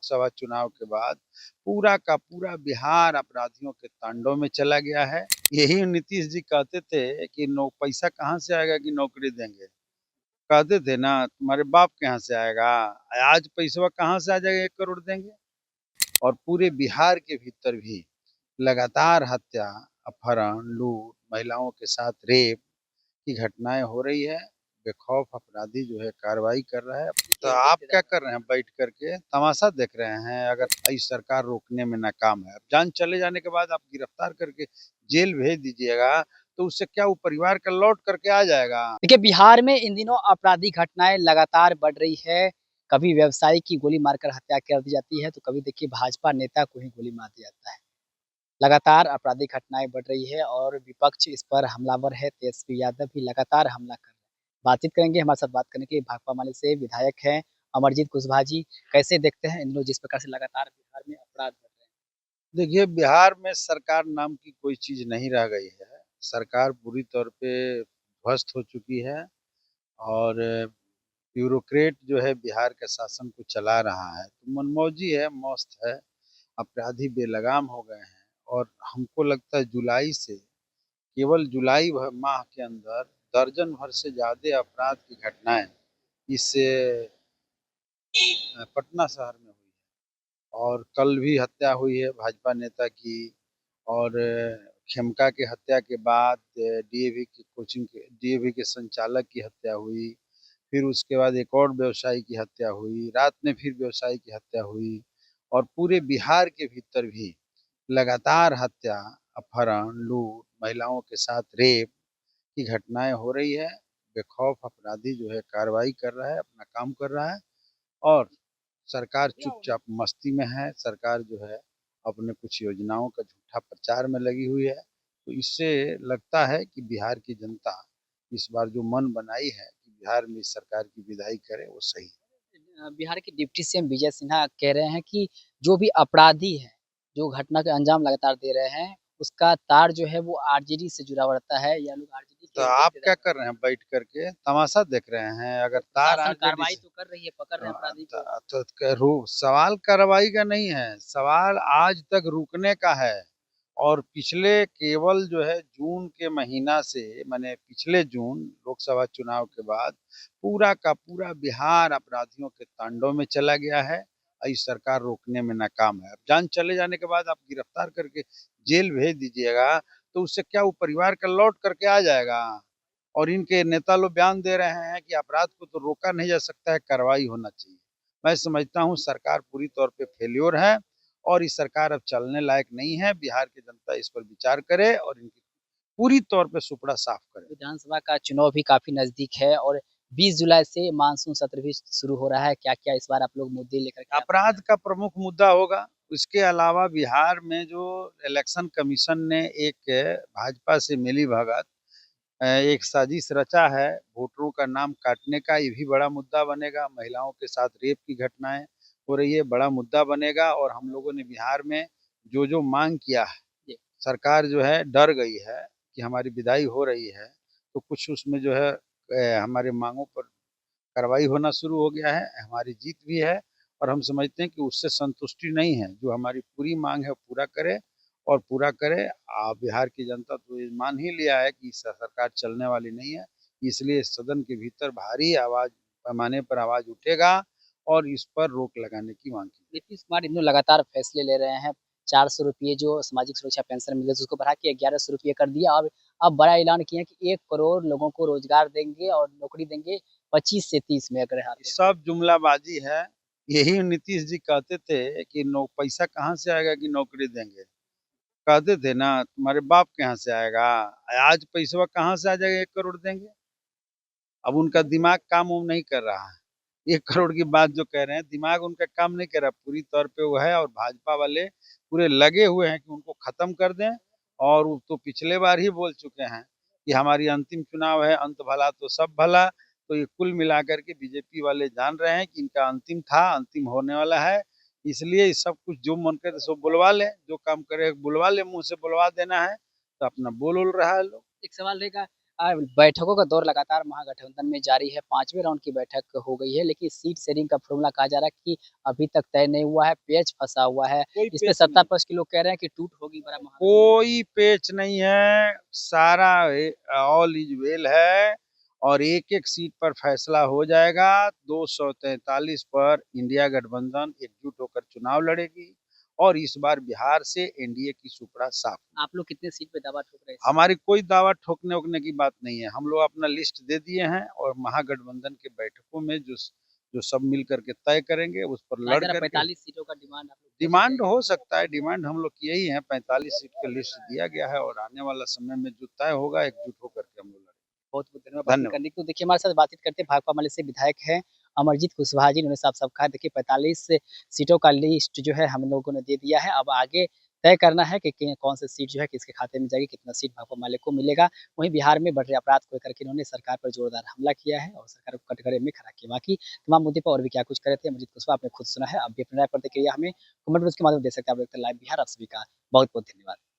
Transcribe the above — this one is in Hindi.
लोकसभा चुनाव के बाद पूरा का पूरा बिहार अपराधियों के तांडव में चला गया है। यही नीतीश जी कहते थे कि नो पैसा कहाँ से आएगा कि नौकरी देंगे। कहते थे ना तुम्हारे बाप के यहाँ से आएगा, आज पैसा कहाँ से आ जाएगा, 1 करोड़ देंगे। और पूरे बिहार के भीतर भी लगातार हत्या, अपहरण, लूट, महिलाओं के साथ रेप की घटनाएं हो रही है। बेखौफ अपराधी जो है कार्रवाई कर रहा है। तो आप क्या कर रहे हैं, बैठ करके तमाशा देख रहे हैं? अगर इस सरकार रोकने में नाकाम है, अब जान चले जाने के बाद आप गिरफ्तार करके जेल भेज दीजिएगा तो उससे क्या, वो परिवार का लौट करके आ जाएगा। देखिए, बिहार में इन दिनों आपराधिक घटनाएं लगातार बढ़ रही है। कभी व्यवसायी की गोली मारकर हत्या कर दी जाती है, तो कभी देखिए भाजपा नेता को ही गोली मार दिया जाता है। लगातार आपराधिक घटनाएं बढ़ रही है और विपक्ष इस पर हमलावर है। तेजस्वी यादव भी लगातार हमला कर रहे हैं। बातचीत करेंगे, हमारे साथ बात करने के लिए भाकपा माले से विधायक हैं अमरजीत कुशवाहा जी। कैसे देखते हैं इन दिनों जिस प्रकार से लगातार बिहार में अपराध बढ़ रहे हैं? देखिए, बिहार में सरकार नाम की कोई चीज नहीं रह गई है। सरकार पूरी तौर पे ध्वस्त हो चुकी है और ब्यूरोक्रेट जो है बिहार के शासन को चला रहा है। तो मनमौजी है, मस्त है, अपराधी बेलगाम हो गए हैं। और हमको लगता है जुलाई से, केवल जुलाई माह के अंदर दर्जन भर से ज्यादा अपराध की घटनाएं इस पटना शहर में हुई है। और कल भी हत्या हुई है भाजपा नेता की। और खेमका की हत्या के बाद डीएवी की कोचिंग के डीएवी के संचालक की हत्या हुई। फिर उसके बाद एक और व्यवसायी की हत्या हुई, रात में फिर व्यवसायी की हत्या हुई। और पूरे बिहार के भीतर भी लगातार हत्या, अपहरण, लूट, महिलाओं के साथ रेप की घटनाएं हो रही है। बेखौफ अपराधी जो है कार्रवाई कर रहा है, अपना काम कर रहा है। और सरकार चुपचाप मस्ती में है। सरकार जो है अपने कुछ योजनाओं का झूठा प्रचार में लगी हुई है। तो इससे लगता है कि बिहार की जनता इस बार जो मन बनाई है कि बिहार में इस सरकार की विदाई करे, वो सही है। बिहार के डिप्टी सीएम विजय सिन्हा कह रहे हैं कि जो भी अपराधी है, जो घटना के अंजाम लगातार दे रहे हैं, उसका तार जो है वो आरजेडी से जुड़ा हुआ रहता है या लोग आरजेडी तो के आप रिश्तेदार क्या हैं। कर रहे हैं, बैठ करके तमाशा देख रहे हैं? अगर तार शासन आरजेडी कार्रवाई से तो कर रही है, पकड़ रहे हैं अपराधी को। सवाल कार्रवाई का नहीं है, सवाल आज तक रुकने का है। और पिछले केवल जो है जून के महीना से, माने पिछले जून लोकसभा चुनाव के बाद पूरा का पूरा बिहार अपराधियों के तांडव में चला गया है। इस सरकार रोकने में नाकाम है। अब जान चले जाने के बाद आप गिरफ्तार करके जेल भेज दीजिएगा तो उससे क्या, वो परिवार का लौट करके आ जाएगा। और इनके नेता लोग बयान दे रहे हैं कि अपराध को तो रोका नहीं जा सकता है, कार्रवाई होना चाहिए। मैं समझता हूँ सरकार पूरी तौर पे फेल्योर है और इस सरकार अब चलने लायक नहीं है। बिहार की जनता इस पर विचार करे और इनकी पूरी तौर पे सुपड़ा साफ करे। विधानसभा का चुनाव भी काफी नजदीक है और 20 जुलाई से मानसून सत्र भी शुरू हो रहा है। क्या-क्या इस बार आप लोग मुद्दे लेकर के अपराध का प्रमुख मुद्दा होगा। इसके अलावा बिहार में जो इलेक्शन कमीशन ने एक भाजपा से मिली भगत एक साजिश रचा है वोटरों का नाम काटने का, ये भी बड़ा मुद्दा बनेगा। महिलाओं के साथ रेप की घटनाएं हो रही है, बड़ा मुद्दा बनेगा। और हम लोगों ने बिहार में जो जो मांग किया है, सरकार जो है डर गई है कि हमारी विदाई हो रही है। तो कुछ उसमें जो है हमारे मांगों पर कार्रवाई होना शुरू हो गया है। हमारी जीत भी है और हम समझते हैं कि उससे संतुष्टि नहीं है। जो हमारी पूरी मांग है वो पूरा करे और पूरा करे। बिहार की जनता तो ये मान ही लिया है कि सरकार चलने वाली नहीं है। इसलिए सदन के भीतर भारी आवाज, पैमाने पर आवाज उठेगा और इस पर रोक लगाने की मांग की। नीतीश कुमार इन लगातार फैसले ले रहे हैं। 400 रुपये जो सामाजिक सुरक्षा पेंशन मिलती है उसको बढ़ा के 1100 रुपये कर दिया। अब बड़ा ऐलान किया कि 1 करोड़ लोगों को रोजगार देंगे और नौकरी देंगे 25 से 30 में अगर आते हैं। सब जुमलाबाजी है। यही नीतीश जी कहते थे कि नो पैसा कहाँ से आएगा कि नौकरी देंगे। कहते थे ना तुम्हारे बाप के यहाँ से आएगा, आज पैसा कहाँ से आ जाएगा, 1 करोड़ देंगे। अब उनका दिमाग काम उम नहीं कर रहा है। 1 करोड़ की बात जो कह रहे हैं, दिमाग उनका काम नहीं कर रहा पूरी तौर पे वो है। और भाजपा वाले पूरे लगे हुए हैं कि उनको खत्म कर दें। और वो तो पिछले बार ही बोल चुके हैं कि हमारी अंतिम चुनाव है, अंत भला तो सब भला। तो ये कुल मिलाकर के बीजेपी वाले जान रहे हैं कि इनका अंतिम था, अंतिम होने वाला है। इसलिए ये सब कुछ जो मन करे सो बुलवा ले, जो काम करे बुलवा ले, मुंह से बुलवा देना है। तो अपना बोल रहा है लोग। एक सवाल रहेगा, बैठकों का दौर लगातार महागठबंधन में जारी है। 5वें राउंड की बैठक हो गई है, लेकिन सीट शेयरिंग का फ़ॉर्मूला कहा जा रहा है कि अभी तक तय नहीं हुआ है, पेच फँसा हुआ है। कोई इस पे पेच सत्ता नहीं, पक्ष के लोग कह रहे हैं कि टूट होगी बड़ा महागठबंधन। कोई पेच नहीं है, सारा ऑल इज वेल है और एक-एक सीट पर फैसला हो जाएगा। 243 पर इंडिया गठबंधन एकजुट होकर चुनाव लड़ेगी और इस बार बिहार से एनडीए की सुपड़ा साफ। आप लोग कितने सीट पे दावा ठोक रहे हैं? हमारी कोई दावा ठोकने-वोकने की बात नहीं है। हम लोग अपना लिस्ट दे दिए हैं और महागठबंधन के बैठकों में जो सब मिल कर के तय करेंगे, उस पर कहा लड़ जा रहा है करके 45 सीटों का डिमांड आप लोग जल्द डिमांड तय हो सकता है, डिमांड हम लोग किए ही हैं, 45 सीट का लिस्ट दिया गया है और आने वाला समय में जो तय होगा एकजुट होकर के हम लोग लड़ेंगे। बहुत-बहुत धन्यवाद बातचीत धन्यवाद। करने को। देखिए हमारे साथ बातचीत करते हैं भाकपा माले से विधायक हैं अमरजीत कुशवाहा जी। उन्होंने साफ-साफ कहा देखिए 45 सीटों का लिस्ट जो है हम लोगों ने दे दिया है। अब आगे तय करना है कि कौन सी सीट जो है किसके खाते में जाएगी, कितना सीट भाकपा माले को मिलेगा। वहीं बिहार में बढ़ रहे अपराध को लेकर के इन्होंने सरकार पर जोरदार हमला किया है और सरकार को कटघरे में खड़ा किया। बाकी तमाम मुद्दे पर और भी क्या कुछ कह रहे थे अमरजीत कुशवाहा आपने खुद सुना है। आप भी अपनी राय प्रतिक्रिया हमें कमेंट बॉक्स के माध्यम से दे सकते हैं। आप देखते हैं लाइव बिहार। आप सभी का बहुत-बहुत धन्यवाद।